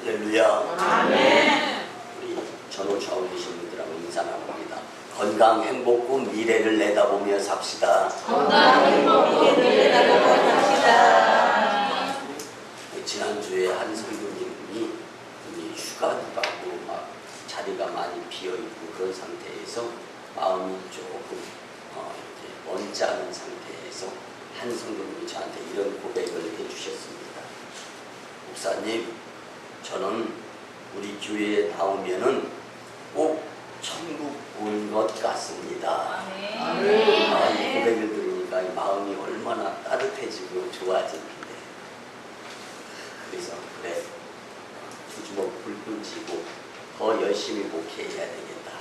할렐루야. 아멘. 우리 전우차 올리신 분들하고 인사 나눕니다. 건강, 행복, 꿈, 미래를 내다보며 삽시다. 건강, 행복, 미래를 내다보며 삽시다. 지난주에 한 선교님이 휴가도 가고 막 자리가 많이 비어있고 그런 상태에서 마음이 조금 이렇게 언짢은 상태에서 한 선교님이 저한테 이런 고백을 해주셨습니다. 목사님, 저는 우리 교회에 나오면은 꼭 천국 온 것 같습니다. 이 고백을 들으니까 마음이 얼마나 따뜻해지고 좋아지는데, 그래서 그래, 두 주먹 불끈 쥐고 더 열심히 목회해야 되겠다.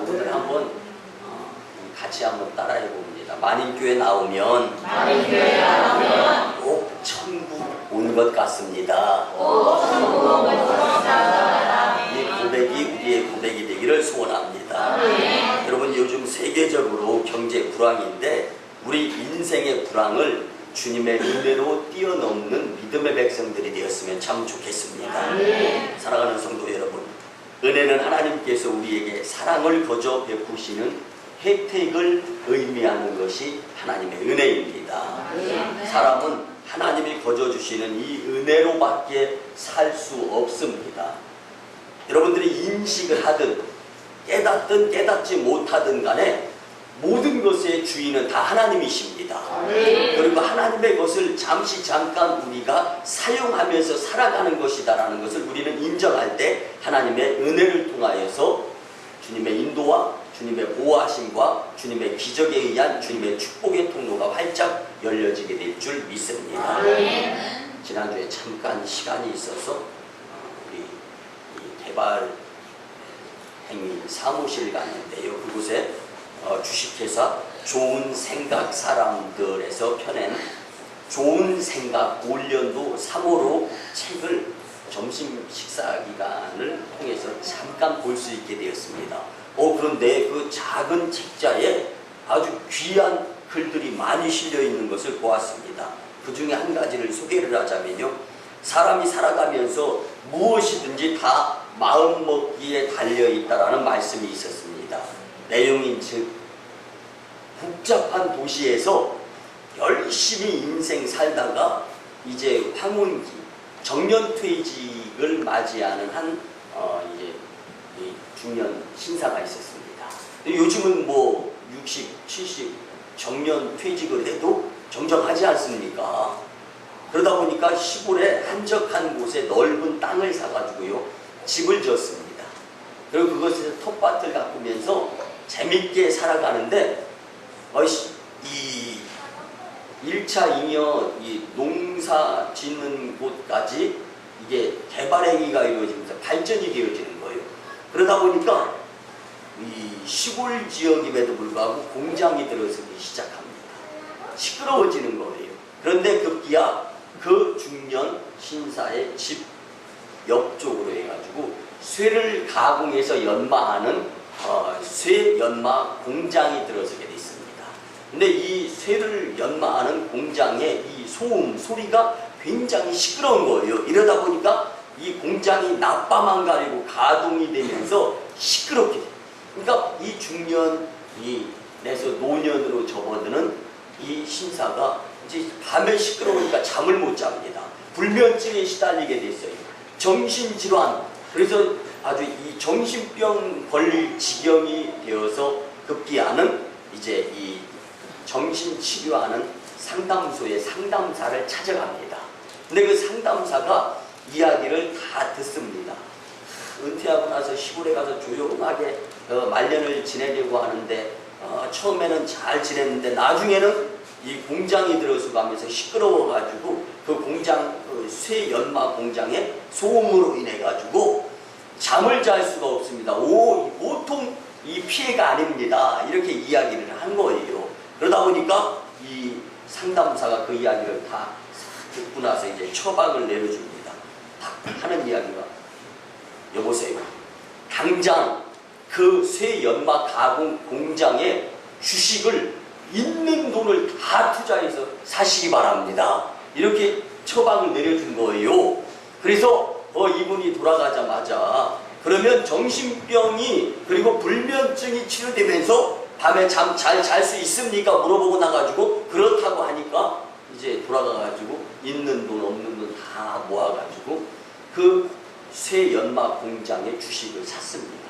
오늘 한번 같이 한번 따라해 봅니다. 만인교회 나오면 꼭 천국 온 것 같습니다. 이 고백이 우리의 고백이 되기를 소원합니다. 여러분, 요즘 세계적으로 경제 불황인데 우리 인생의 불황을 주님의 은혜로 뛰어넘는 믿음의 백성들이 되었으면 참 좋겠습니다. 사랑하는 성도 여러분, 은혜는 하나님께서 우리에게 사랑을 거저 베푸시는 혜택을 의미하는 것이 하나님의 은혜입니다. 사람은 하나님이 거저 주시는 이 은혜로밖에 살 수 없습니다. 여러분들이 인식을 하든 깨닫든 깨닫지 못하든 간에 모든 것의 주인은 다 하나님이십니다. 그리고 하나님의 것을 잠깐 우리가 사용하면서 살아가는 것이다라는 것을 우리는 인정할 때 하나님의 은혜를 통하여서 주님의 인도와 주님의 보호하심과 주님의 기적에 의한 주님의 축복의 통로가 활짝 열려지게 될 줄 믿습니다. 지난주에 잠깐 시간이 있어서 우리 개발 행위 사무실 갔는데요. 그곳에 주식회사 좋은 생각 사람들에서 펴낸 좋은 생각 올연도 3호로 책을 점심 식사 기간을 통해서 잠깐 볼 수 있게 되었습니다. 그런데 그 작은 책자에 아주 귀한 글들이 많이 실려 있는 것을 보았습니다. 그 중에 한 가지를 소개를 하자면요, 사람이 살아가면서 무엇이든지 다 마음먹기에 달려있다라는 말씀이 있었습니다. 내용인즉, 복잡한 도시에서 열심히 인생 살다가 이제 황혼기, 정년퇴직을 맞이하는 한 이제 중년 신사가 있었습니다. 요즘은 뭐 60, 70 정년퇴직을 해도 정정하지 않습니까? 그러다 보니까 시골에 한적한 곳에 넓은 땅을 사가지고요, 집을 지었습니다. 그리고 그것에서 텃밭을 가꾸면서 재밌게 살아가는데, 이 1차 잉여 이 농사 짓는 곳까지 이게 개발 행위가 이루어지면서 발전이 되어지는 거예요. 그러다 보니까 이 시골 지역임에도 불구하고 공장이 들어서기 시작합니다. 시끄러워지는 거예요. 그런데 급기야 그 중년 신사의 집 옆쪽으로 해가지고 쇠를 가공해서 연마하는 쇠 연마 공장이 들어서게 돼 있습니다. 근데 이 쇠를 연마하는 공장의 이 소음 소리가 굉장히 시끄러운 거예요. 이러다 보니까 이 공장이 낮밤만 가리고 가동이 되면서 시끄럽게 돼요. 그러니까 이 중년이 내서 노년으로 접어드는 이 신사가 이제 밤에 시끄러우니까 잠을 못 잡니다. 불면증에 시달리게 됐어요. 정신질환, 그래서 아주 이 정신병 걸릴 지경이 되어서 급기야는 이제 이 정신치료하는 상담소의 상담사를 찾아갑니다. 근데 그 상담사가 이야기를 다 듣습니다. 은퇴하고 나서 시골에 가서 조용하게 말년을 지내려고 하는데 처음에는 잘 지냈는데 나중에는 이 공장이 들어서 가면서 시끄러워가지고 그 공장 쇠 연마 공장의 소음으로 인해 가지고 잠을 잘 수가 없습니다. 보통 이 피해가 아닙니다. 이렇게 이야기를 한 거예요. 그러다 보니까 이 상담사가 그 이야기를 다 듣고 나서 이제 처방을 내려줍니다. 딱 하는 이야기가, 여보세요, 당장 그 쇠 연마 가공 공장의 주식을 있는 돈을 다 투자해서 사시기 바랍니다. 이렇게 처방을 내려준 거예요. 그래서 이분이 돌아가자마자 그러면 정신병이 그리고 불면증이 치료되면서 밤에 잠 잘 잘 수 있습니까? 물어보고 나가지고 그렇다고 하니까 이제 돌아가가지고 있는 돈 없는 돈 다 모아가지고 그 쇠 연막 공장의 주식을 샀습니다.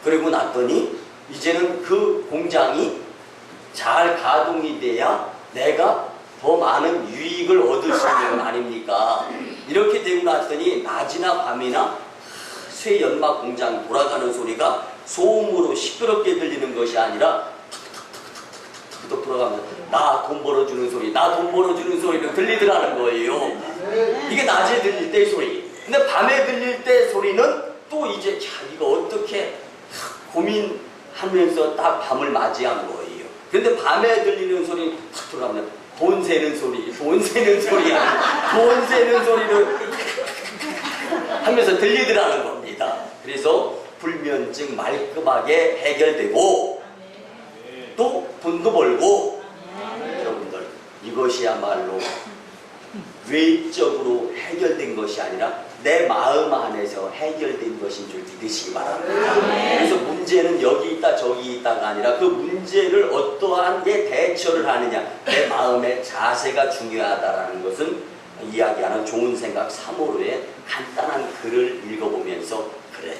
그리고 났더니 이제는 그 공장이 잘 가동이 돼야 내가 더 많은 유익을 얻을 수 있는 건 아닙니까? 이렇게 되고 났더니 낮이나 밤이나 쇠 연막 공장 돌아가는 소리가 소음으로 시끄럽게 들리는 것이 아니라 탁탁탁탁탁탁 돌아가면서 나 돈 벌어주는 소리, 나 돈 벌어주는 소리로 들리더라는 거예요. 이게 낮에 들릴 때 소리. 근데 밤에 들릴 때 소리는 또 이제 이거 어떻게 고민하면서 딱 밤을 맞이한 거예요. 근데 밤에 들리는 소리는 탁 돌아가면 돈 세는 소리, 돈 세는 소리야. 돈 세는 소리를 하면서 들리더라는 겁니다. 그래서 불면증 말끔하게 해결되고 또 돈도 벌고 여러분들 이것이야말로 외적으로 해결된 것이 아니라 내 마음 안에서 해결된 것인 줄 믿으시기 바랍니다. 그래서 문제는 여기 있다 저기 있다가 아니라 그 문제를 어떠한 게 대처를 하느냐 내 마음의 자세가 중요하다라는 것은 이야기하는 좋은 생각 3호로의 간단한 글을 읽어보면서 그래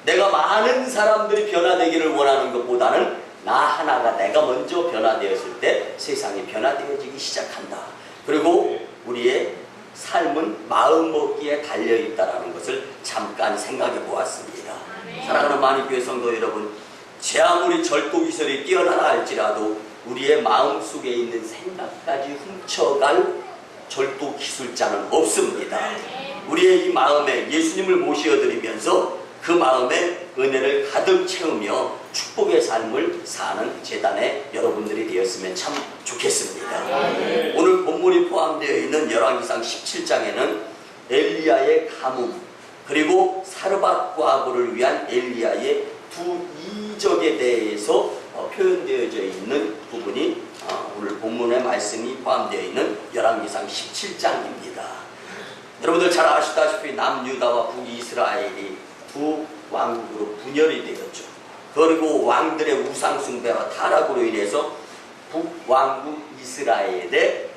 내가 많은 사람들이 변화되기를 원하는 것보다는 나 하나가 내가 먼저 변화되었을 때 세상이 변화되어지기 시작한다. 그리고 우리의 삶은 마음먹기에 달려있다는 것을 잠깐 생각해 보았습니다. 사랑하는 만인교회 성도 여러분, 제 아무리 절도기술이 뛰어나다 할지라도 우리의 마음속에 있는 생각까지 훔쳐갈 절도기술자는 없습니다. 우리의 이 마음에 예수님을 모셔드리면서 그 마음에 은혜를 가득 채우며 축복의 삶을 사는 제단의 여러분들이 되었으면 참 좋겠습니다. 오늘 본문이 포함되어 있는 열왕기상 17장에는 엘리야의 가뭄 그리고 사르밧과부를 위한 엘리야의 두 이적에 대해서 표현되어져 있는 부분이 오늘 본문의 말씀이 포함되어 있는 열왕기상 17장입니다. 여러분들 잘 아시다시피 남유다와 북이스라엘이 두 왕국으로 분열이 되었죠. 그리고 왕들의 우상숭배와 타락으로 인해서 북왕국 이스라엘에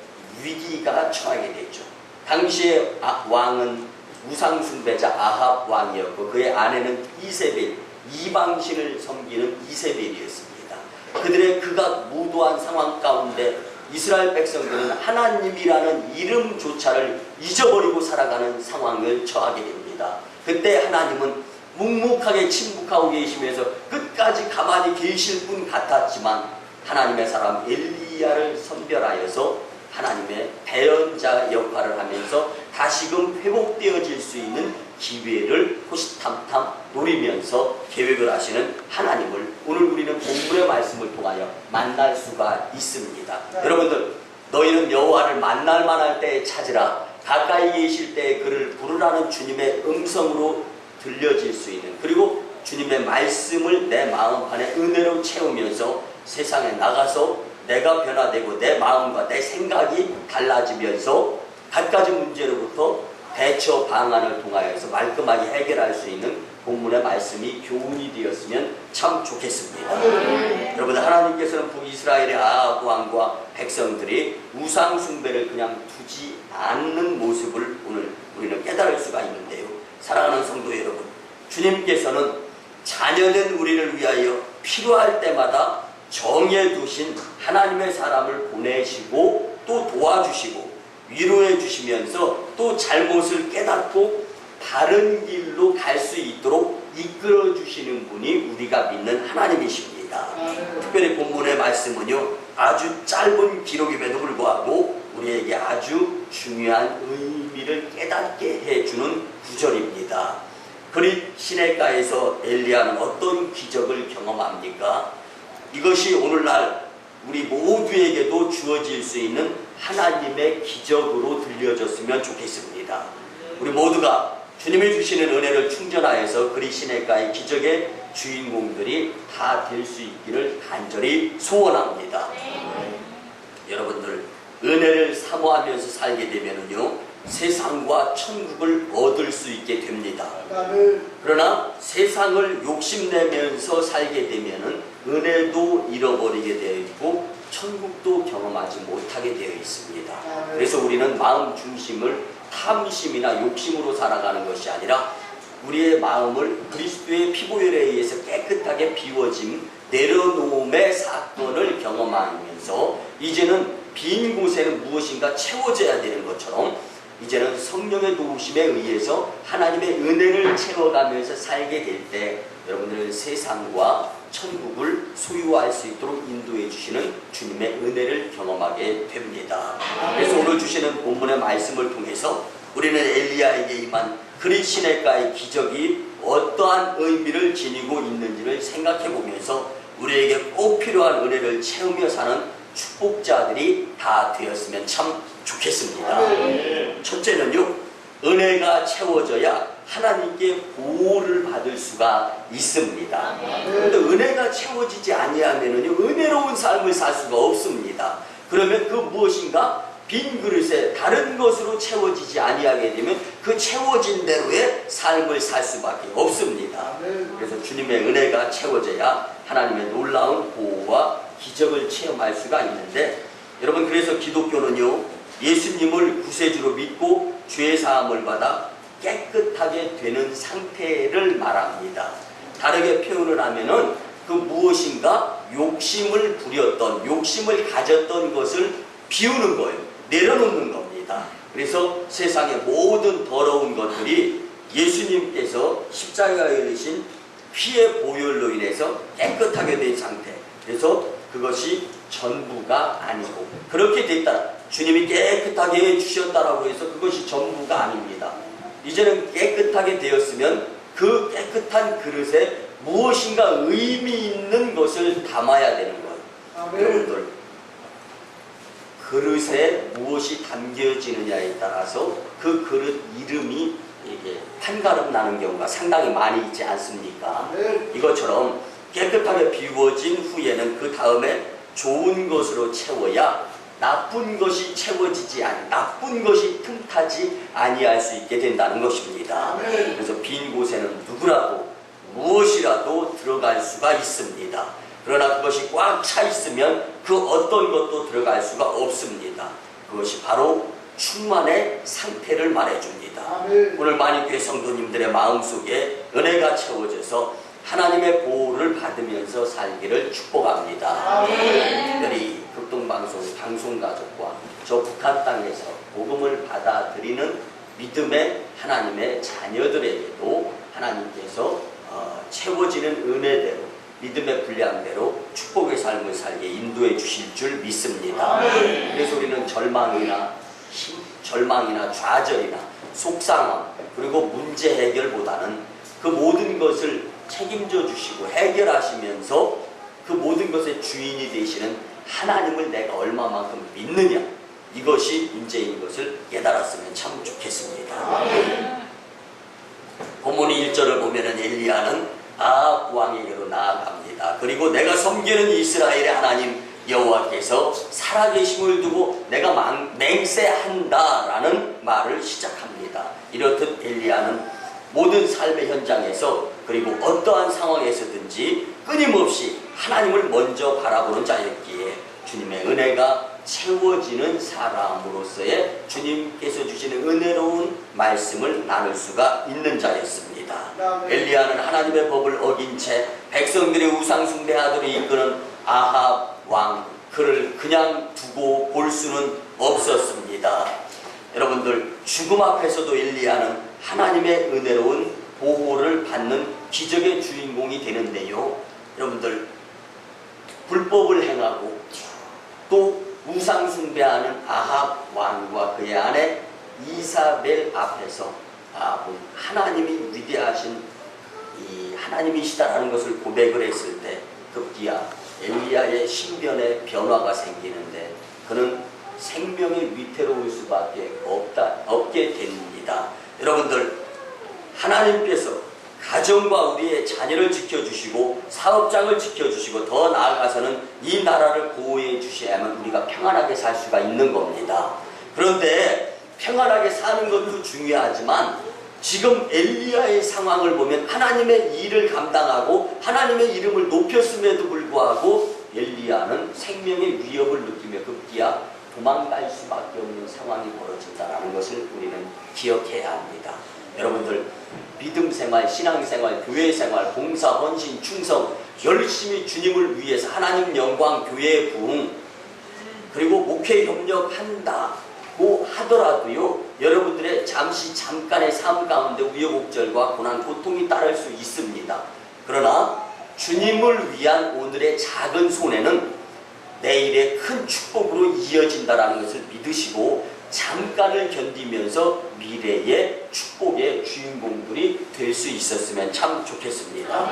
위기가 처하게 됐죠. 당시에 왕은 우상숭배자 아합 왕이었고 그의 아내는 이세벨, 이방신을 섬기는 이세벨이었습니다. 그들의 극악 무도한 상황 가운데 이스라엘 백성들은 하나님이라는 이름조차를 잊어버리고 살아가는 상황을 처하게 됩니다. 그때 하나님은 묵묵하게 침묵하고 계시면서 끝까지 가만히 계실 분 같았지만 하나님의 사람 엘리야를 선별하여서 하나님의 대언자 역할을 하면서 다시금 회복되어질 수 있는 기회를 호시탐탐 노리면서 계획을 하시는 하나님을 오늘 우리는 본문의 말씀을 통하여 만날 수가 있습니다. 여러분들 너희는 여호와를 만날 만할 때에 찾으라. 가까이 계실 때에 그를 부르라는 주님의 음성으로 들려질 수 있는 그리고 주님의 말씀을 내 마음판에 은혜로 채우면서 세상에 나가서 내가 변화되고 내 마음과 내 생각이 달라지면서 갖가지 문제로부터 대처 방안을 통하여서 말끔하게 해결할 수 있는 본문의 말씀이 교훈이 되었으면 참 좋겠습니다. 여러분 하나님께서는 북이스라엘의 아합 왕과 백성들이 우상 숭배를 그냥 두지 않는 모습을 오늘 우리는 깨달을 수가 있는데요. 사랑하는 성도 여러분, 주님께서는 자녀된 우리를 위하여 필요할 때마다 정해두신 하나님의 사람을 보내시고 또 도와주시고 위로해 주시면서 또 잘못을 깨닫고 바른 길로 갈 수 있도록 이끌어 주시는 분이 우리가 믿는 하나님이십니다. 특별히 본문의 말씀은요 아주 짧은 기록임에도 불구하고 우리에게 아주 중요한 의미를 깨닫게 해주는 구절입니다. 그릿 시내가에서 엘리야는 어떤 기적을 경험합니까? 이것이 오늘날 우리 모두에게도 주어질 수 있는 하나님의 기적으로 들려졌으면 좋겠습니다. 우리 모두가 주님이 주시는 은혜를 충전하여서 그릿 시내가의 기적의 주인공들이 다 될 수 있기를 간절히 소원합니다. 여러분들 은혜를 사모하면서 살게 되면요 세상과 천국을 얻을 수 있게 됩니다. 아멘. 그러나 세상을 욕심내면서 살게 되면은 은혜도 잃어버리게 되어 있고 천국도 경험하지 못하게 되어 있습니다. 그래서 우리는 마음 중심을 탐심이나 욕심으로 살아가는 것이 아니라 우리의 마음을 그리스도의 피보혈에 의해서 깨끗하게 비워짐, 내려놓음의 사건을 경험하면서 이제는 빈 곳에는 무엇인가 채워져야 되는 것처럼 이제는 성령의 도우심에 의해서 하나님의 은혜를 채워가면서 살게 될 때 여러분들은 세상과 천국을 소유할 수 있도록 인도해 주시는 주님의 은혜를 경험하게 됩니다. 그래서 오늘 주시는 본문의 말씀을 통해서 우리는 엘리야에게 임한 그리 시내가의 기적이 어떠한 의미를 지니고 있는지를 생각해 보면서 우리에게 꼭 필요한 은혜를 채우며 사는 축복자들이 다 되었으면 참 좋겠습니다. 첫째는요, 은혜가 채워져야 하나님께 보호를 받을 수가 있습니다. 그런데 은혜가 채워지지 아니하면은요, 은혜로운 삶을 살 수가 없습니다. 그러면 그 무엇인가 빈 그릇에 다른 것으로 채워지지 아니하게 되면 그 채워진 대로의 삶을 살 수밖에 없습니다. 그래서 주님의 은혜가 채워져야 하나님의 놀라운 보호와 기적을 체험할 수가 있는데, 여러분, 그래서 기독교는요, 예수님을 구세주로 믿고 죄 사함을 받아 깨끗하게 되는 상태를 말합니다. 다르게 표현을 하면은 그 무엇인가 욕심을 부렸던, 욕심을 가졌던 것을 비우는 거예요. 내려놓는 겁니다. 그래서 세상의 모든 더러운 것들이 예수님께서 십자가에 흘리신 피의 보혈로 인해서 깨끗하게 된 상태. 그래서 그것이 전부가 아니고, 그렇게 됐다, 주님이 깨끗하게 해주셨다라고 해서 그것이 전부가 아닙니다. 이제는 깨끗하게 되었으면 그 깨끗한 그릇에 무엇인가 의미 있는 것을 담아야 되는 거예요. 여러분들, 그릇에 무엇이 담겨지느냐에 따라서 그 그릇 이름이 이게 판가름 나는 경우가 상당히 많이 있지 않습니까? 이것처럼 깨끗하게 비워진 후에는 그 다음에 좋은 것으로 채워야 나쁜 것이 채워지지 나쁜 것이 틈타지 아니할 수 있게 된다는 것입니다. 그래서 빈 곳에는 누구라도 무엇이라도 들어갈 수가 있습니다. 그러나 그것이 꽉 차 있으면 그 어떤 것도 들어갈 수가 없습니다. 그것이 바로 충만의 상태를 말해줍니다. 오늘 만인교회 성도님들의 마음속에 은혜가 채워져서 하나님의 보호를 받으면서 살기를 축복합니다. 특별히 극동방송 방송가족과 저 북한 땅에서 복음을 받아들이는 믿음의 하나님의 자녀들에게도 하나님께서 채워지는 은혜대로, 믿음의 분량대로 축복의 삶을 살게 인도해 주실 줄 믿습니다. 그래서 우리는 절망이나 좌절이나 속상함, 그리고 문제 해결보다는 그 모든 것을 책임져 주시고 해결하시면서 그 모든 것의 주인이 되시는 하나님을 내가 얼마만큼 믿느냐, 이것이 문제인 것을 깨달았으면 참 좋겠습니다. 본문 1절을 보면은 엘리야는 아합 왕에게로 나아갑니다. 그리고 내가 섬기는 이스라엘의 하나님 여호와께서 살아계심을 두고 내가 맹세한다라는 말을 시작합니다. 이렇듯 엘리야는 모든 삶의 현장에서, 그리고 어떠한 상황에서든지 끊임없이 하나님을 먼저 바라보는 자였기에 주님의 은혜가 채워지는 사람으로서의 주님께서 주시는 은혜로운 말씀을 나눌 수가 있는 자였습니다. 엘리야는 하나님의 법을 어긴 채 백성들의 우상 숭배하도록 이끄는 아합 왕, 그를 그냥 두고 볼 수는 없었습니다. 여러분들, 죽음 앞에서도 엘리야는 하나님의 은혜로운 보호를 받는 기적의 주인공이 되는데요. 여러분들, 불법을 행하고 또 우상 숭배하는 아합 왕과 그의 아내 이사벨 앞에서 하나님이 위대하신 이 하나님이시다라는 것을 고백을 했을 때 급기야 엘리야의 신변에 변화가 생기는데 그는 생명이 위태로울 수밖에 없게 됩니다. 여러분들, 하나님께서 가정과 우리의 자녀를 지켜주시고 사업장을 지켜주시고 더 나아가서는 이 나라를 보호해 주셔야만 우리가 평안하게 살 수가 있는 겁니다. 그런데 평안하게 사는 것도 중요하지만 지금 엘리야의 상황을 보면 하나님의 일을 감당하고 하나님의 이름을 높였음에도 불구하고 엘리야는 생명의 위협을 느끼며 급기야 도망갈 수밖에 없는 상황이 벌어진다는 것을 우리는 기억해야 합니다. 여러분들 믿음 생활, 신앙 생활, 교회 생활, 봉사, 헌신, 충성 열심히 주님을 위해서 하나님 영광, 교회의 부흥 그리고 목회 협력한다고 하더라도요, 여러분들의 잠깐의 삶 가운데 우여곡절과 고난, 고통이 따를 수 있습니다. 그러나 주님을 위한 오늘의 작은 손해는 내일의 큰 축복으로 이어진다는 것을 믿으시고 잠깐을 견디면서 미래의 축복의 주인공들이 될 수 있었으면 참 좋겠습니다.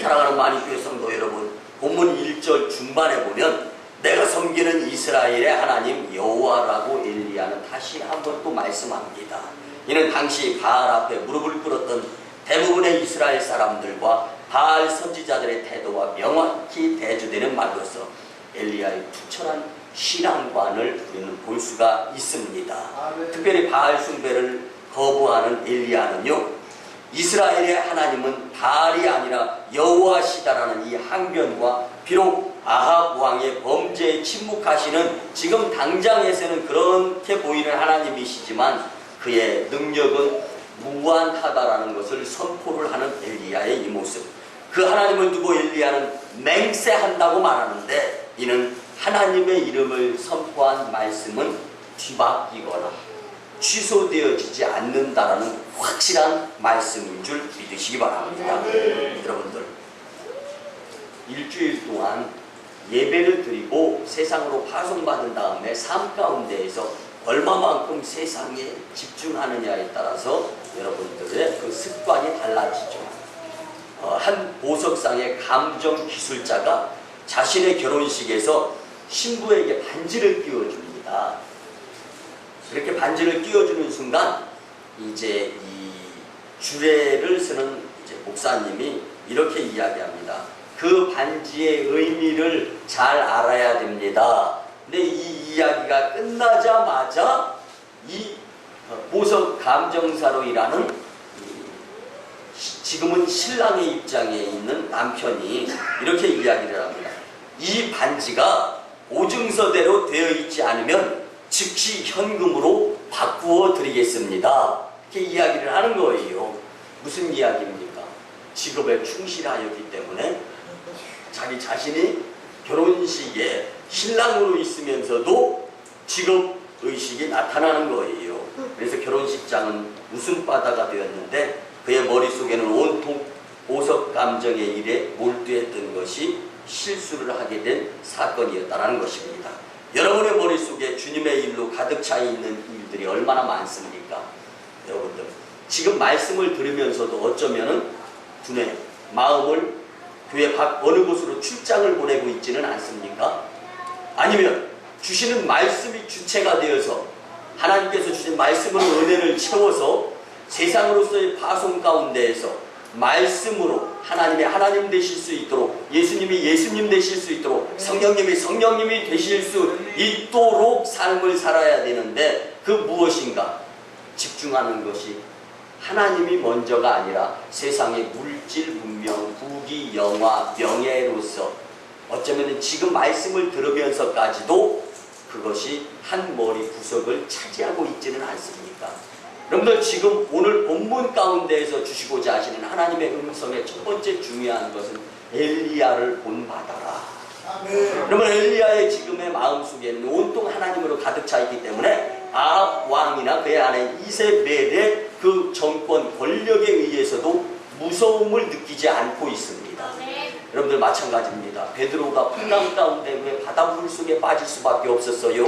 사랑하는 만인교회 성도 여러분, 본문 1절 중반에 보면 내가 섬기는 이스라엘의 하나님 여호와라고 엘리야는 다시 한번 또 말씀합니다. 이는 당시 바알 앞에 무릎을 꿇었던 대부분의 이스라엘 사람들과 바알 선지자들의 태도와 명확히 대조되는 말로서 엘리야의 투철한 신앙관을 우리는 볼 수가 있습니다. 특별히 바알 숭배를 거부하는 엘리야는요, 이스라엘의 하나님은 바알이 아니라 여호와시다라는 이 항변과 비록 아합 왕의 범죄에 침묵하시는 지금 당장에서는 그렇게 보이는 하나님이시지만 그의 능력은 무한하다라는 것을 선포를 하는 엘리야의 이 모습, 그 하나님을 두고 엘리야는 맹세한다고 말하는데 이는 하나님의 이름을 선포한 말씀은 뒤바뀌거나 취소되어지지 않는다라는 확실한 말씀인 줄 믿으시기 바랍니다. 여러분들 일주일 동안 예배를 드리고 세상으로 파송받은 다음에 삶 가운데에서 얼마만큼 세상에 집중하느냐에 따라서 여러분들의 그 습관이 달라지죠. 한 보석상의 감정 기술자가 자신의 결혼식에서 신부에게 반지를 끼워줍니다. 이렇게 반지를 끼워주는 순간 이제 이 주례를 쓰는 이제 목사님이 이렇게 이야기합니다. 그 반지의 의미를 잘 알아야 됩니다. 근데 이 이야기가 끝나자마자 이 보석 감정사로 일하는 지금은 신랑의 입장에 있는 남편이 이렇게 이야기를 합니다. 이 반지가 보증서대로 되어 있지 않으면 즉시 현금으로 바꾸어 드리겠습니다. 이렇게 이야기를 하는 거예요. 무슨 이야기입니까? 직업에 충실하였기 때문에 자기 자신이 결혼식에 신랑으로 있으면서도 직업의식이 나타나는 거예요. 그래서 결혼식장은 웃음바다가 되었는데 그의 머릿속에는 온통 보석 감정의 일에 몰두했던 것이 실수를 하게 된 사건이었다는 것입니다. 여러분의 머릿속에 주님의 일로 가득 차 있는 일들이 얼마나 많습니까? 여러분들 지금 말씀을 들으면서도 어쩌면은 두뇌, 마음을 교회 밖 어느 곳으로 출장을 보내고 있지는 않습니까? 아니면 주시는 말씀이 주체가 되어서 하나님께서 주신 말씀으로 은혜를 채워서 세상으로서의 파송 가운데에서 말씀으로 하나님이 하나님 되실 수 있도록, 예수님이 예수님 되실 수 있도록, 성령님이 성령님이 되실 수 있도록 삶을 살아야 되는데 그 무엇인가? 집중하는 것이 하나님이 먼저가 아니라 세상의 물질, 문명, 부귀, 영화, 명예로서 어쩌면 지금 말씀을 들으면서까지도 그것이 한 머리 구석을 차지하고 있지는 않습니까? 여러분들 지금 오늘 본문 가운데에서 주시고자 하시는 하나님의 음성의 첫 번째 중요한 것은 엘리야를 본받아라. 그러면 엘리야의 지금의 마음속에는 온통 하나님으로 가득 차 있기 때문에 아합 왕이나 그의 아내 이세벨의 그 정권 권력에 의해서도 무서움을 느끼지 않고 있습니다. 여러분들 마찬가지입니다. 베드로가 풍랑 가운데 왜 바닷물 속에 빠질 수밖에 없었어요?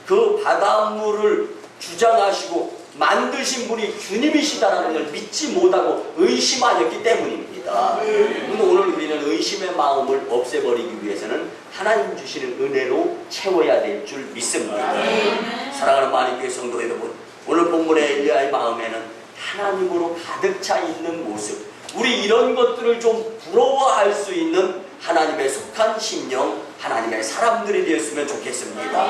그 바닷물을 주장하시고 만드신 분이 주님이시다라는 걸 믿지 못하고 의심하였기 때문입니다. 오늘 우리는 의심의 마음을 없애버리기 위해서는 하나님 주시는 은혜로 채워야 될 줄 믿습니다. 사랑하는 만인교회 성도 여러분, 오늘 본문의 엘리야의 마음에는 하나님으로 가득 차 있는 모습, 우리 이런 것들을 좀 부러워할 수 있는 하나님의 속한 심령, 하나님의 사람들이 되었으면 좋겠습니다.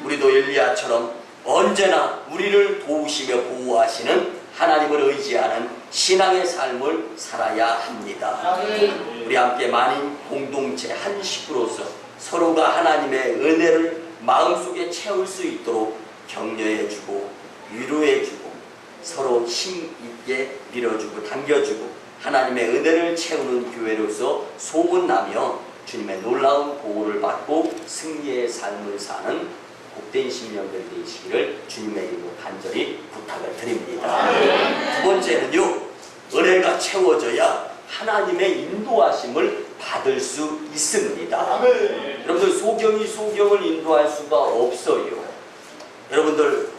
우리도 엘리야처럼 언제나 우리를 도우시며 보호하시는 하나님을 의지하는 신앙의 삶을 살아야 합니다. 우리 함께 만인 공동체 한 식구로서 서로가 하나님의 은혜를 마음속에 채울 수 있도록 격려해주고 위로해주고 서로 힘있게 밀어주고 당겨주고 하나님의 은혜를 채우는 교회로서 소문나며 주님의 놀라운 보호를 받고 승리의 삶을 사는 복된 신령들 되시기를 주님의 이름으로 간절히 부탁을 드립니다. 두 번째는요, 은혜가 채워져야 하나님의 인도하심을 받을 수 있습니다. 여러분들, 소경이 소경을 인도할 수가 없어요. 여러분들,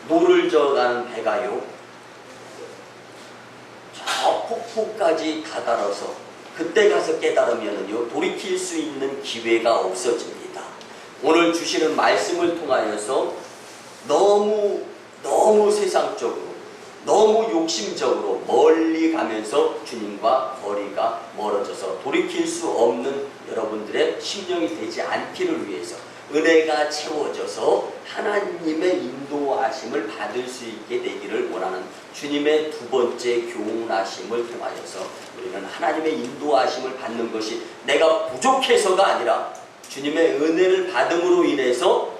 노를 저어가는 배가요, 저 폭포까지 다다라서 그때 가서 깨달으면요, 돌이킬 수 있는 기회가 없어집니다. 오늘 주시는 말씀을 통하여서 너무 세상적으로, 너무 욕심적으로 멀리 가면서 주님과 거리가 멀어져서 돌이킬 수 없는 여러분들의 심령이 되지 않기를 위해서 은혜가 채워져서 하나님의 인도하심을 받을 수 있게 되기를 원하는 주님의 두 번째 교훈하심을 통하여서 우리는 하나님의 인도하심을 받는 것이 내가 부족해서가 아니라 주님의 은혜를 받음으로 인해서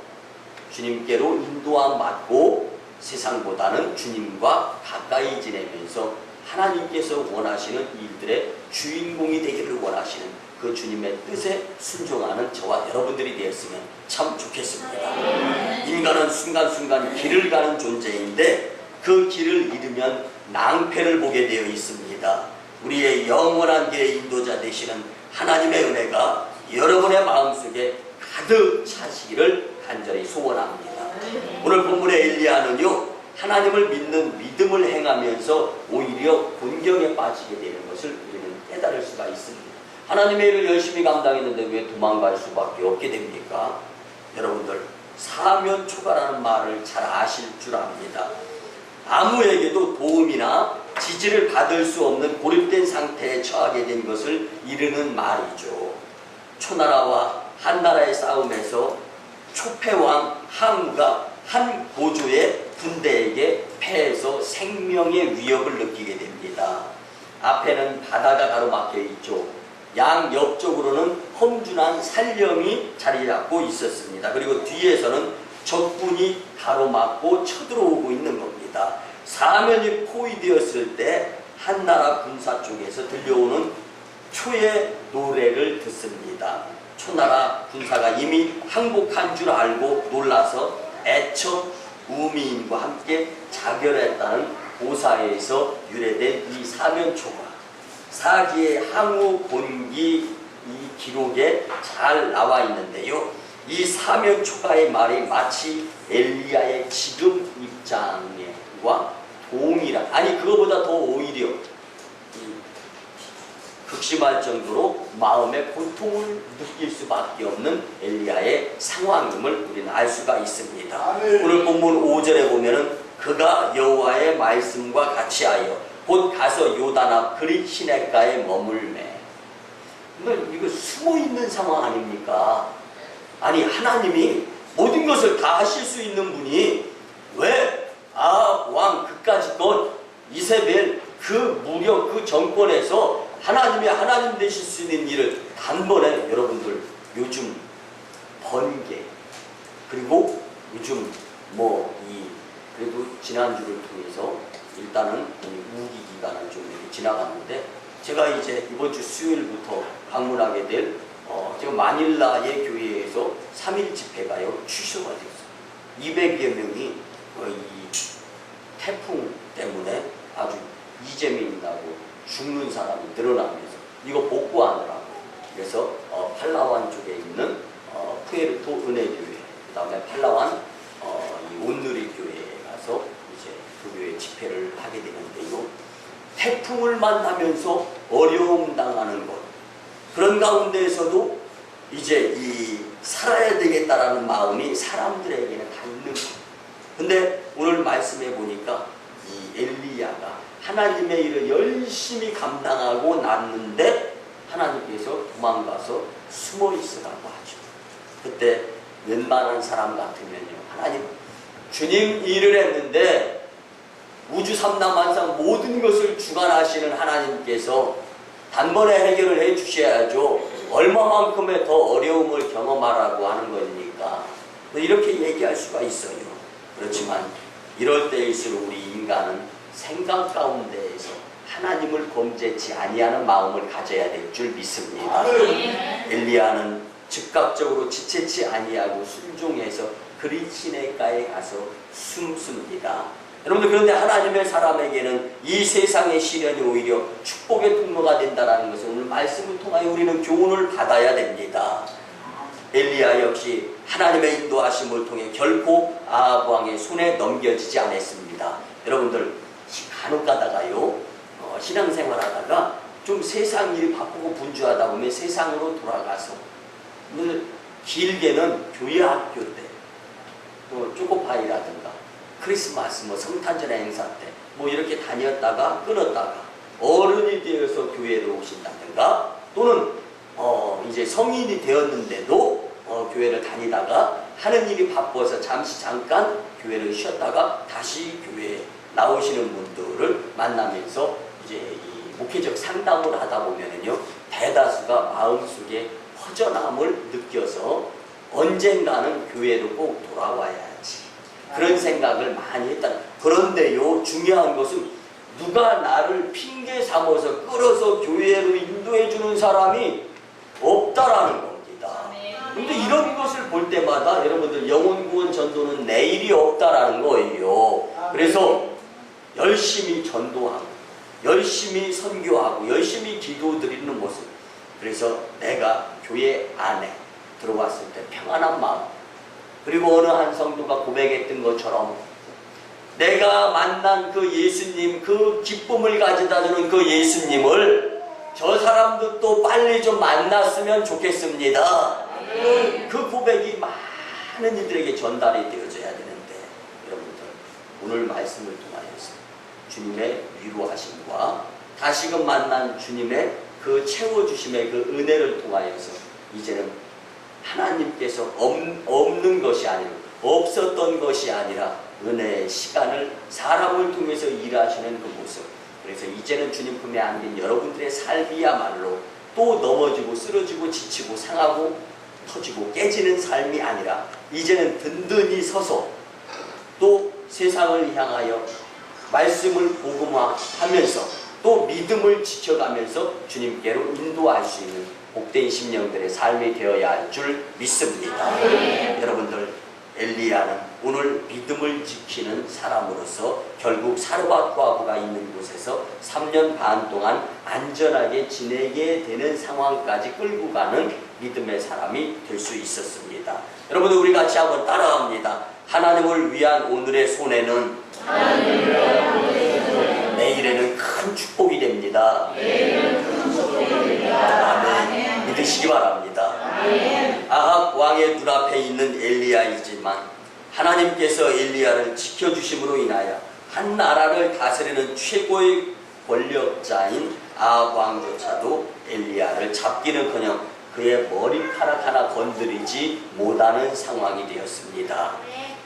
주님께로 인도함 받고 세상보다는 주님과 가까이 지내면서 하나님께서 원하시는 일들의 주인공이 되기를 원하시는 그 주님의 뜻에 순종하는 저와 여러분들이 되었으면 참 좋겠습니다. 인간은 순간순간 길을 가는 존재인데 그 길을 잃으면 낭패를 보게 되어 있습니다. 우리의 영원한 길의 인도자 되시는 하나님의 은혜가 여러분의 마음속에 가득 차시기를 간절히 소원합니다. 오늘 본문의 엘리야는요, 하나님을 믿는 믿음을 행하면서 오히려 곤경에 빠지게 되는 것을 우리는 깨달을 수가 있습니다. 하나님의 일을 열심히 감당했는데 왜 도망갈 수밖에 없게 됩니까? 여러분들, 사면초가라는 말을 잘 아실 줄 압니다. 아무에게도 도움이나 지지를 받을 수 없는 고립된 상태에 처하게 된 것을 이르는 말이죠. 초나라와 한나라의 싸움에서 초패왕 항우가 한 고조의 군대에게 패해서 생명의 위협을 느끼게 됩니다. 앞에는 바다가 가로막혀 있죠. 양 옆쪽으로는 험준한 산령이 자리 잡고 있었습니다. 그리고 뒤에서는 적군이 가로막고 쳐들어오고 있는 겁니다. 사면이 포위되었을 때 한나라 군사 쪽에서 들려오는 초의 노래를 듣습니다. 초나라 군사가 이미 항복한 줄 알고 놀라서 애처 우미인과 함께 자결했다는 고사에서 유래된 이 사면초가 사기의 항우 본기 이 기록에 잘 나와 있는데요. 이 사면초가의 말이 마치 엘리야의 지금 입장과 동일한, 아니 그거보다 더 오히려 극심할 정도로 마음의 고통을 느낄 수밖에 없는 엘리야의 상황임을 우리는 알 수가 있습니다. 오늘 본문 5절에 보면은 그가 여호와의 말씀과 같이 하여 곧 가서 요단 앞 그릿 시냇가에 머물매. 이거 숨어있는 상황 아닙니까? 아니 하나님이 모든 것을 다 하실 수 있는 분이 왜 아합 왕 그까짓 것 이세벨 그 무력 그 정권에서 하나님이 하나님 되실 수 있는 일을 단번에 여러분들 요즘 번개 그리고 요즘 그래도 지난주를 통해서 일단은 우기 기간을 좀 이렇게 지나갔는데 제가 이제 이번 주 수요일부터 방문하게 될 지금 마닐라의 교회에서 3일 집회가요 취소가 됐어요. 200여 명이 이 태풍 때문에 아주 이재민이 나고 죽는 사람이 늘어나면서 이거 복구하느라고 그래서 팔라완 쪽에 있는 푸에르토 은혜교회 그 다음에 팔라완 이 온누리 교회에 가서 이제 그 교회 집회를 하게 되는데요. 태풍을 만나면서 어려움 당하는 것 그런 가운데에서도 이제 이 살아야 되겠다라는 마음이 사람들에게는 다 있는 것. 근데 오늘 말씀해 보니까 이 엘리야가 하나님의 일을 열심히 감당하고 났는데 하나님께서 도망가서 숨어 있으라고 하죠. 그때 웬만한 사람 같으면요, 하나님, 주님 일을 했는데 우주 삼라만상 모든 것을 주관하시는 하나님께서 단번에 해결을 해 주셔야죠. 얼마만큼의 더 어려움을 경험하라고 하는 거니까. 이렇게 얘기할 수가 있어요. 그렇지만 이럴 때일수록 우리 인간은 생각 가운데에서 하나님을 범죄치 아니하는 마음을 가져야 될 줄 믿습니다. 엘리야는 즉각적으로 지체치 아니하고 순종해서 그리 시내가에 가서 숨습니다. 여러분들, 그런데 하나님의 사람에게는 이 세상의 시련이 오히려 축복의 통로가 된다는 것을 오늘 말씀을 통하여 우리는 교훈을 받아야 됩니다. 엘리야 역시 하나님의 인도하심을 통해 결코 아합 왕의 손에 넘겨지지 않았습니다. 여러분들, 간혹 가다가요, 신앙생활하다가 좀 세상 일이 바쁘고 분주하다 보면 세상으로 돌아가서, 길게는 교회 학교 때, 또 초코파이라든가 크리스마스, 성탄절 행사 때 이렇게 다녔다가 끊었다가 어른이 되어서 교회를 오신다든가, 또는 이제 성인이 되었는데도 교회를 다니다가 하는 일이 바빠서 잠깐 교회를 쉬었다가 다시 교회에 나오시는 분들을 만나면서 이제 이 목회적 상담을 하다 보면은요, 대다수가 마음속에 허전함을 느껴서 언젠가는 교회로 꼭 돌아와야지, 그런 생각을 많이 했다. 그런데요, 중요한 것은 누가 나를 핑계 삼아서 끌어서 교회로 인도해 주는 사람이 없다라는 겁니다. 근데 이런 것을 볼 때마다 여러분들, 영혼구원 전도는 내일이 없다라는 거예요. 그래서 열심히 전도하고 열심히 선교하고 열심히 기도드리는 모습, 그래서 내가 교회 안에 들어왔을 때 평안한 마음, 그리고 어느 한 성도가 고백했던 것처럼 내가 만난 그 예수님, 그 기쁨을 가져다주는 그 예수님을 저 사람도 또 빨리 좀 만났으면 좋겠습니다. 그 고백이 많은 이들에게 전달이 되어져야 되는데, 여러분들, 오늘 말씀을 통하여서 주님의 위로하심과 다시금 만난 주님의 그 채워주심의 그 은혜를 통하여서 이제는 하나님께서 없는 것이 아니라, 없었던 것이 아니라 은혜의 시간을 사람을 통해서 일하시는 그 모습, 그래서 이제는 주님 품에 안긴 여러분들의 삶이야말로 또 넘어지고 쓰러지고 지치고 상하고 터지고 깨지는 삶이 아니라 이제는 든든히 서서 또 세상을 향하여 말씀을 복음화하면서 또 믿음을 지켜가면서 주님께로 인도할 수 있는 복된 심령들의 삶이 되어야 할 줄 믿습니다. 여러분들, 엘리야는 오늘 믿음을 지키는 사람으로서 결국 사르밧 과부가 있는 곳에서 3년 반 동안 안전하게 지내게 되는 상황까지 끌고 가는 믿음의 사람이 될 수 있었습니다. 여러분들, 우리 같이 한번 따라갑니다. 하나님을 위한 오늘의 손해는 내일에는 큰 축복이 됩니다. 아멘. 믿으시기 바랍니다. 아합 왕의 눈앞에 있는 엘리야이지만 하나님께서 엘리야를 지켜주심으로 인하여 한 나라를 다스리는 최고의 권력자인 아합 왕조차도 엘리야를 잡기는커녕 그의 머리카락 하나 건드리지 못하는 상황이 되었습니다.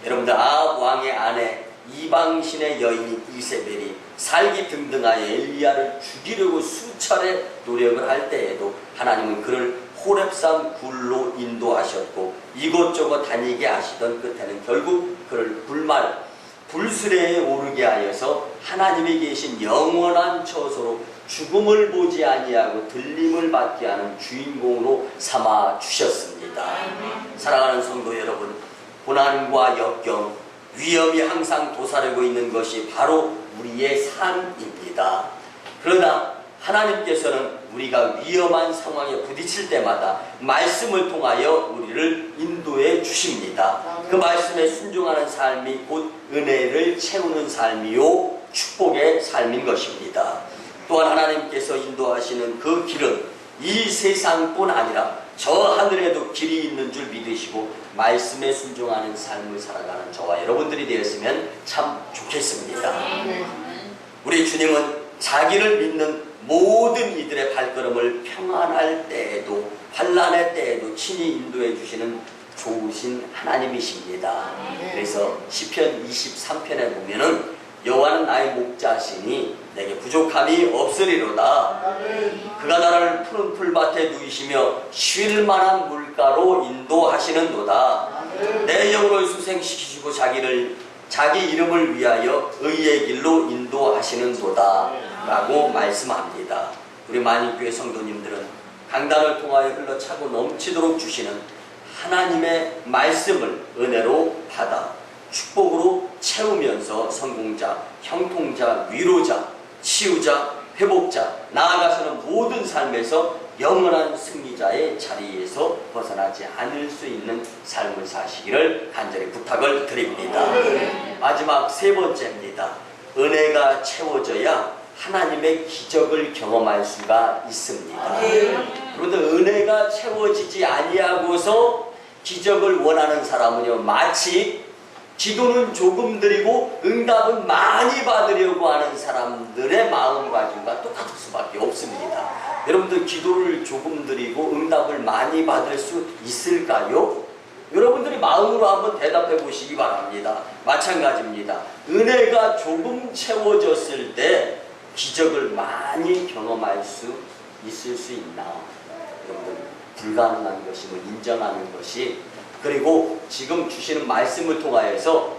여러분들, 아합 왕의 아내 이방신의 여인 이세벨이 살기 등등하여 엘리야를 죽이려고 수차례 노력을 할 때에도 하나님은 그를 호렙산 굴로 인도하셨고 이곳저곳 다니게 하시던 끝에는 결국 그를 불수레에 오르게 하여서 하나님이 계신 영원한 처소로 죽음을 보지 아니하고 들림을 받게 하는 주인공으로 삼아 주셨습니다. 사랑하는 성도 여러분, 고난과 역경, 위험이 항상 도사리고 있는 것이 바로 우리의 삶입니다. 그러나 하나님께서는 우리가 위험한 상황에 부딪힐 때마다 말씀을 통하여 우리를 인도해 주십니다. 그 말씀에 순종하는 삶이 곧 은혜를 채우는 삶이요 축복의 삶인 것입니다. 또한 하나님께서 인도하시는 그 길은 이 세상뿐 아니라 저 하늘에도 길이 있는 줄 믿으시고 말씀에 순종하는 삶을 살아가는 저와 여러분들이 되었으면 참 좋겠습니다. 우리 주님은 자기를 믿는 모든 이들의 발걸음을 평안할 때에도 환난의 때에도 친히 인도해 주시는 좋으신 하나님이십니다. 그래서 시편 23편에 보면은 여호와는 나의 목자시니 내게 부족함이 없으리로다. 그가 나를 푸른 풀밭에 누이시며 쉴 만한 물가로 인도하시는도다. 내 영혼을 수생시키시고 자기 이름을 위하여 의의 길로 인도하시는도다 라고 말씀합니다. 우리 만인교회 성도님들은 강단을 통하여 흘러차고 넘치도록 주시는 하나님의 말씀을 은혜로 받아 축복으로 채우면서 성공자, 형통자, 위로자, 치유자, 회복자, 나아가서는 모든 삶에서 영원한 승리자의 자리에서 벗어나지 않을 수 있는 삶을 사시기를 간절히 부탁을 드립니다. 마지막 세 번째입니다. 은혜가 채워져야 하나님의 기적을 경험할 수가 있습니다. 그런데 은혜가 채워지지 아니하고서 기적을 원하는 사람은요, 마치 기도는 조금 드리고 응답은 많이 받으려고 하는 사람들의 마음가짐과 똑같을 수밖에 없습니다. 여러분들 기도를 조금 드리고 응답을 많이 받을 수 있을까요? 여러분들이 마음으로 한번 대답해 보시기 바랍니다. 마찬가지입니다. 은혜가 조금 채워졌을 때 기적을 많이 경험할 수 있을 수 있나? 여러분들 불가능한 것임을 인정하는 것이, 그리고 지금 주시는 말씀을 통하여서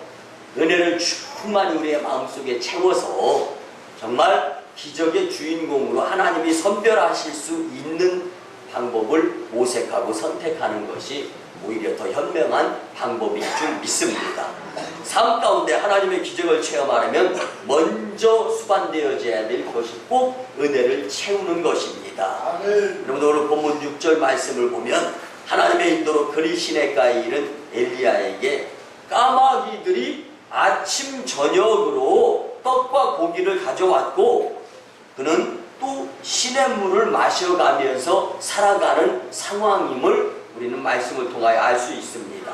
은혜를 충만히 우리의 마음속에 채워서 정말 기적의 주인공으로 하나님이 선별하실 수 있는 방법을 모색하고 선택하는 것이 오히려 더 현명한 방법인 줄 믿습니다. 삶 가운데 하나님의 기적을 체험하려면 먼저 수반되어져야 될 것이 꼭 은혜를 채우는 것입니다. 여러분 오늘 본문 6절 말씀을 보면 하나님의 인도로 그리 시냇가에 이른 엘리야에게 까마귀들이 아침 저녁으로 떡과 고기를 가져왔고 그는 또 시냇물을 마셔가면서 살아가는 상황임을 우리는 말씀을 통하여 알 수 있습니다.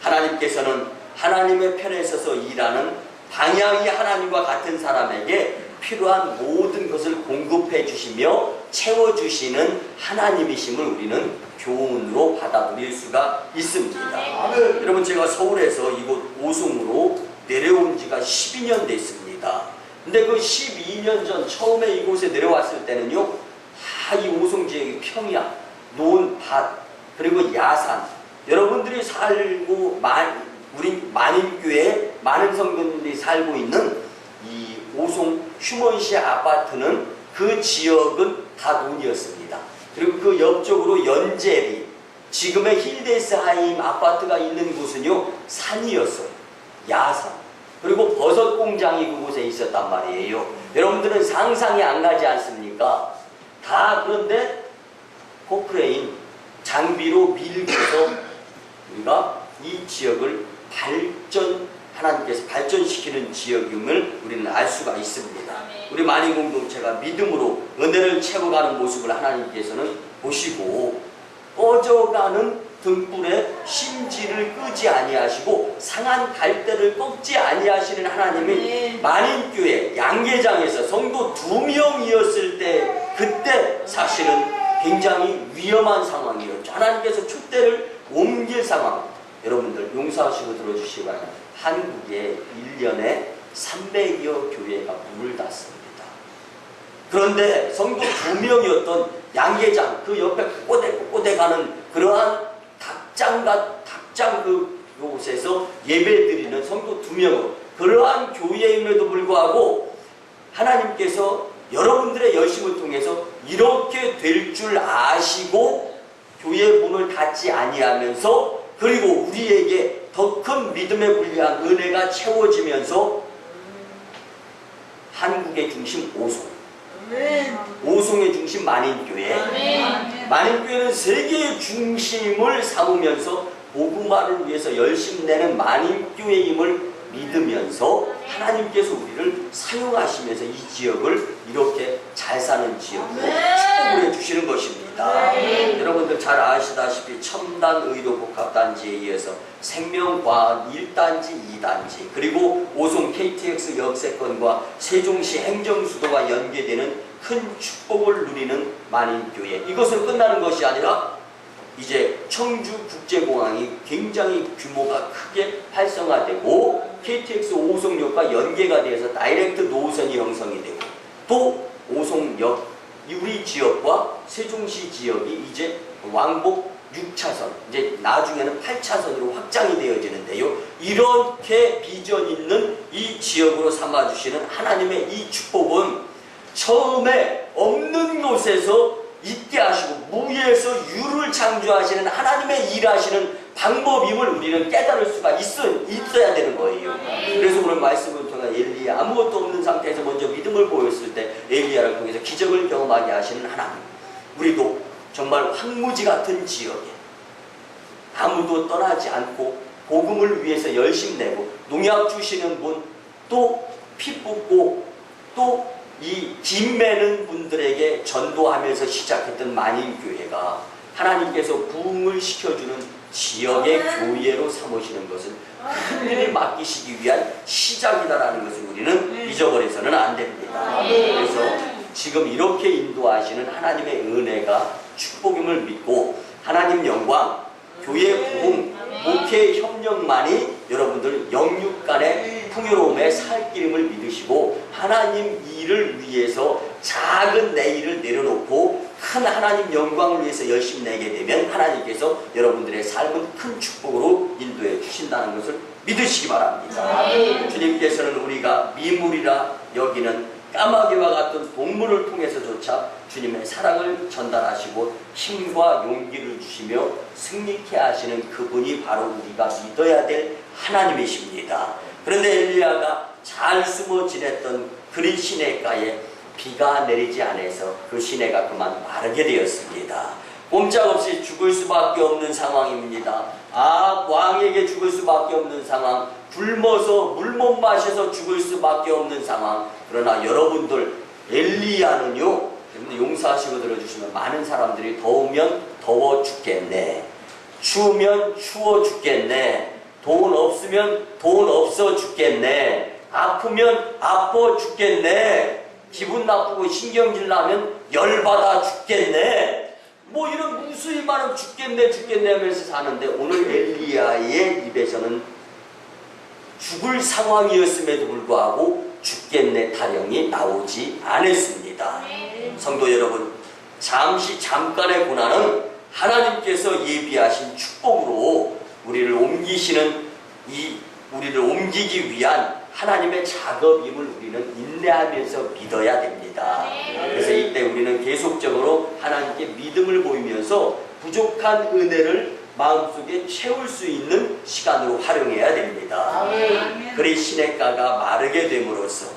하나님께서는 하나님의 편에 서서 일하는 방향이 하나님과 같은 사람에게 필요한 모든 것을 공급해 주시며 채워주시는 하나님이심을 우리는 교훈으로 받아들일 수가 있습니다. 여러분 제가 서울에서 이곳 오송으로 내려온 지가 12년 됐습니다. 근데 그 12년 전 처음에 이곳에 내려왔을 때는요, 이 오송 지역이 평야, 놓은 밭, 그리고 야산, 여러분들이 살고 우리 만인교회 많은 성도님들이 살고 있는 이 오송 휴먼시 아파트는 그 지역은 다 논이었습니다. 그리고 그 옆쪽으로 연제리, 지금의 힐데스하임 아파트가 있는 곳은요 산이었어요. 야산. 그리고 버섯 공장이 그곳에 있었단 말이에요. 여러분들은 상상이 안 가지 않습니까? 다 그런데 포크레인 장비로 밀고서 우리가 이 지역을 하나님께서 발전시키는 지역임을 우리는 알 수가 있습니다. 우리 만인 공동체가 믿음으로 은혜를 채워가는 모습을 하나님께서는 보시고 꺼져가는 등불에 심지를 끄지 아니하시고 상한 갈대를 꺾지 아니하시는 하나님이 만인교회 양계장에서 성도 2명이었을 때 그때 사실은 굉장히 위험한 상황이었죠. 하나님께서 촛대를 옮길 상황. 여러분들 용서하시고 들어주시기 바랍니다. 한국에 1년에 300여 교회가 문을 닫습니다. 그런데 성도 2명이었던 양계장 그 옆에 꼬대 가는 그러한 닭장 그곳에서 예배드리는 성도 2명으로 그러한 교회임에도 불구하고 하나님께서 여러분들의 열심을 통해서 이렇게 될 줄 아시고 교회 문을 닫지 아니하면서 그리고 우리에게 더 큰 믿음에 불리한 은혜가 채워지면서 한국의 중심 오송, 오송의 중심 만인교회, 만인교회는 세계의 중심을 삼으면서 복음화를 위해서 열심 내는 만인교회임을 믿으면서 하나님께서 우리를 사용하시면서 이 지역을 이렇게 잘 사는 지역으로 축복을 해주시는 것입니다. 여러분들 잘 아시다시피 첨단 의료 복합단지에 의해서 생명과학 1단지, 2단지 그리고 오송 KTX 역세권과 세종시 행정수도가 연계되는 큰 축복을 누리는 만인교회, 이것은 끝나는 것이 아니라 이제 청주국제공항이 굉장히 규모가 크게 활성화되고 KTX 오송역과 연계가 돼서 다이렉트 노선이 형성이 되고 또 오송역 우리 지역과 세종시 지역이 이제 왕복 6차선, 이제 나중에는 8차선으로 확장이 되어지는데요. 이렇게 비전 있는 이 지역으로 삼아주시는 하나님의 이 축복은 처음에 없는 곳에서 있게 하시고 무에서 유를 창조하시는 하나님의 일하시는 방법임을 우리는 깨달을 수가 있어야 되는 거예요. 그래서 오늘 말씀을 통해 엘리야, 아무것도 없는 상태에서 먼저 믿음을 보였을 때 엘리야를 통해서 기적을 경험하게 하시는 하나님, 우리도 정말 황무지 같은 지역에 아무도 떠나지 않고 복음을 위해서 열심 내고 농약 주시는 분, 또 피 붓고 또 이 김 매는 분들에게 전도하면서 시작했던 만인교회가 하나님께서 부흥을 시켜주는 지역의 교회로 삼으시는 것은 하늘을 맡기시기 위한 시작이다라는 것을 우리는 잊어버려서는 안 됩니다. 그래서 지금 이렇게 인도하시는 하나님의 은혜가 축복임을 믿고 하나님 영광, 교회 부흥, 목회 협력만이 여러분들 영육간의 풍요로움의 살 길임을 믿으시고 하나님 일을 위해서 작은 내 일을 내려놓고 큰 하나님 영광을 위해서 열심히 내게 되면 하나님께서 여러분들의 삶은 큰 축복으로 인도해 주신다는 것을 믿으시기 바랍니다. 주님께서는 우리가 미물이라 여기는 까마귀와 같은 동물을 통해서조차 주님의 사랑을 전달하시고 힘과 용기를 주시며 승리케 하시는 그분이 바로 우리가 믿어야 될 하나님이십니다. 그런데 엘리야가 잘 숨어 지냈던 그리 시냇가에 비가 내리지 않아서 그 시내가 그만 마르게 되었습니다. 꼼짝없이 죽을 수밖에 없는 상황입니다. 왕에게 죽을 수밖에 없는 상황, 굶어서 물 못 마셔서 죽을 수밖에 없는 상황. 그러나 여러분들 엘리야는요, 용서하시고 들어주시면 많은 사람들이 더우면 더워 죽겠네, 추우면 추워 죽겠네, 돈 없으면 돈 없어 죽겠네, 아프면 아파 죽겠네, 기분 나쁘고 신경질 나면 열받아 죽겠네, 뭐 이런 무수히 많은 죽겠네 하면서 사는데 오늘 엘리야의 입에서는 죽을 상황이었음에도 불구하고 죽겠네 타령이 나오지 않았습니다. 성도 여러분, 잠깐의 고난은 하나님께서 예비하신 축복으로 우리를 옮기기 위한 하나님의 작업임을 우리는 인내하면서 믿어야 됩니다. 그래서 이때 우리는 계속적으로 하나님께 믿음을 보이면서 부족한 은혜를 마음속에 채울 수 있는 시간으로 활용해야 됩니다. 그리 시냇가가 마르게 됨으로써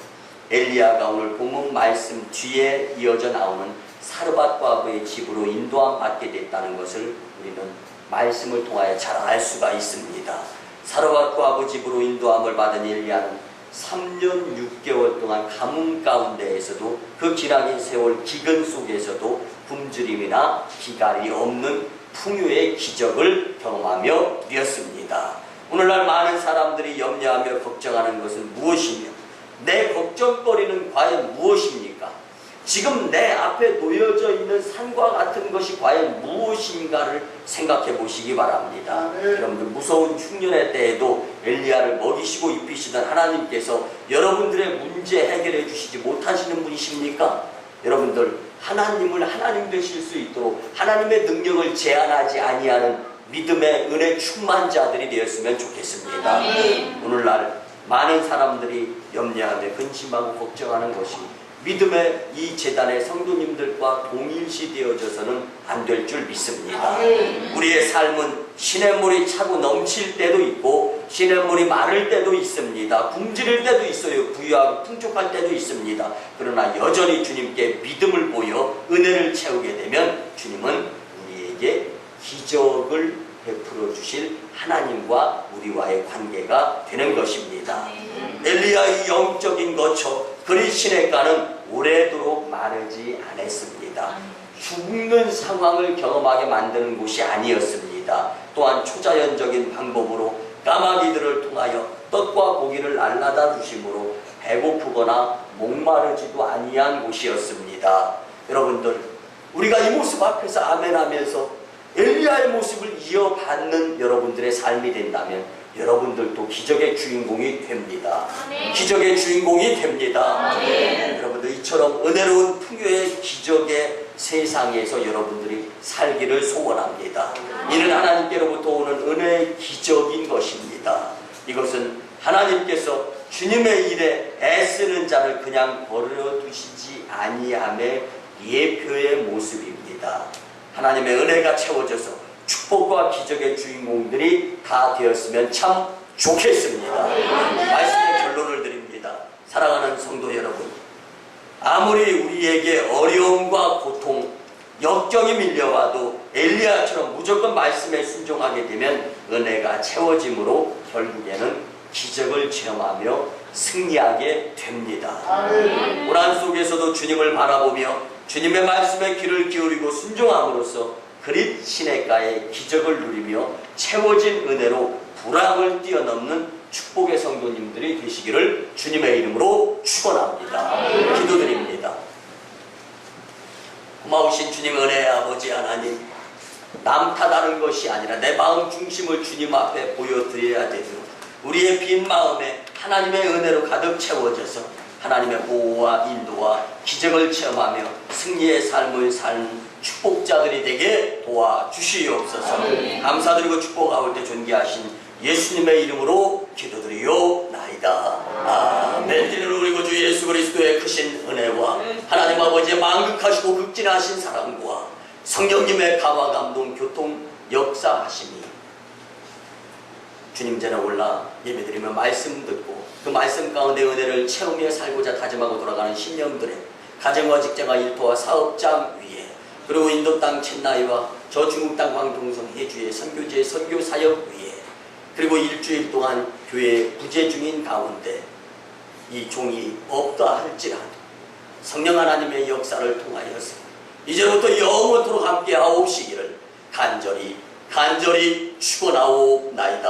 엘리야가 오늘 본문 말씀 뒤에 이어져 나오는 사르밧 과부의 집으로 인도함 받게 됐다는 것을 우리는 말씀을 통하여 잘 알 수가 있습니다. 사르밧 과부 집으로 인도함을 받은 엘리야는 3년 6개월 동안 가뭄 가운데에서도 그 기나긴 세월 기근 속에서도 굶주림이나 비갈이 없는 풍요의 기적을 경험하며 누렸습니다. 오늘날 많은 사람들이 염려하며 걱정하는 것은 무엇이며 내 걱정거리는 과연 무엇입니까? 지금 내 앞에 놓여져 있는 산과 같은 것이 과연 무엇인가를 생각해 보시기 바랍니다. 여러분들 무서운 흉년의 때에도 엘리야를 먹이시고 입히시던 하나님께서 여러분들의 문제 해결해 주시지 못하시는 분이십니까? 여러분들 하나님을 하나님 되실 수 있도록 하나님의 능력을 제한하지 아니하는 믿음의 은혜 충만 자들이 되었으면 좋겠습니다. 오늘날 많은 사람들이 염려하며 근심하고 걱정하는 것이 믿음의 이 재단의 성도님들과 동일시 되어져서는 안 될 줄 믿습니다. 우리의 삶은 시냇물이 차고 넘칠 때도 있고 시냇물이 마를 때도 있습니다. 굶주릴 때도 있어요. 부유하고 풍족할 때도 있습니다. 그러나 여전히 주님께 믿음을 보여 은혜를 채우게 되면 주님은 우리에게 기적을 베풀어 주실 하나님과 우리와의 관계가 되는 것입니다. 엘리야의 영적인 거처 그리 시냇가는 오래도록 마르지 않았습니다. 죽는 상황을 경험하게 만드는 곳이 아니었습니다. 또한 초자연적인 방법으로 까마귀들을 통하여 떡과 고기를 날라다 주심으로 배고프거나 목마르지도 아니한 곳이었습니다. 여러분들, 우리가 이 모습 앞에서 아멘하면서 엘리야의 모습을 이어받는 여러분들의 삶이 된다면 여러분들도 기적의 주인공이 됩니다. 기적의 주인공이 됩니다. 여러분들 이처럼 은혜로운 풍요의 기적의 세상에서 여러분들이 살기를 소원합니다. 이는 하나님께로부터 오는 은혜의 기적인 것입니다. 이것은 하나님께서 주님의 일에 애쓰는 자를 그냥 버려두시지 아니함의 예표의 모습입니다. 하나님의 은혜가 채워져서 축복과 기적의 주인공들이 다 되었으면 참 좋겠습니다. 말씀의 결론을 드립니다. 사랑하는 성도 여러분, 아무리 우리에게 어려움과 고통, 역경이 밀려와도 엘리야처럼 무조건 말씀에 순종하게 되면 은혜가 채워짐으로 결국에는 기적을 체험하며 승리하게 됩니다. 고난 속에서도 주님을 바라보며 주님의 말씀에 귀를 기울이고 순종함으로써 그릿 시냇가의 기적을 누리며 채워진 은혜로 불황을 뛰어넘는 축복의 성도님들이 되시기를 주님의 이름으로 축원합니다. 기도드립니다. 고마우신 주님 은혜의 아버지 하나님, 남 탓하는 것이 아니라 내 마음 중심을 주님 앞에 보여드려야 되도록 우리의 빈 마음에 하나님의 은혜로 가득 채워져서 하나님의 보호와 인도와 기적을 체험하며 승리의 삶을 사는 축복자들이 되게 도와주시옵소서. 감사드리고 축복 가운데 존귀하신 예수님의 이름으로 기도드리옵나이다. 아멘. 이는 우리 구주 예수 그리스도의 크신 은혜와 하나님 아버지의 만극하시고 극진하신 사랑과 성령님의 감화 감동 교통 역사하심이 주님 전에 올라 예배드리며 말씀 듣고 그 말씀 가운데 은혜를 채우며 살고자 다짐하고 돌아가는 신령들의 가정과 직장과 일터와 사업장 위에, 그리고 인도 땅 첸나이와 저 중국 땅 광동성 해주의 선교지의 선교 사역 위에, 그리고 일주일 동안 교회 부재 중인 가운데 이 종이 없다 할지라도 성령 하나님의 역사를 통하여서 이제부터 영원토록 함께 하옵시기를 간절히 축원하옵나이다.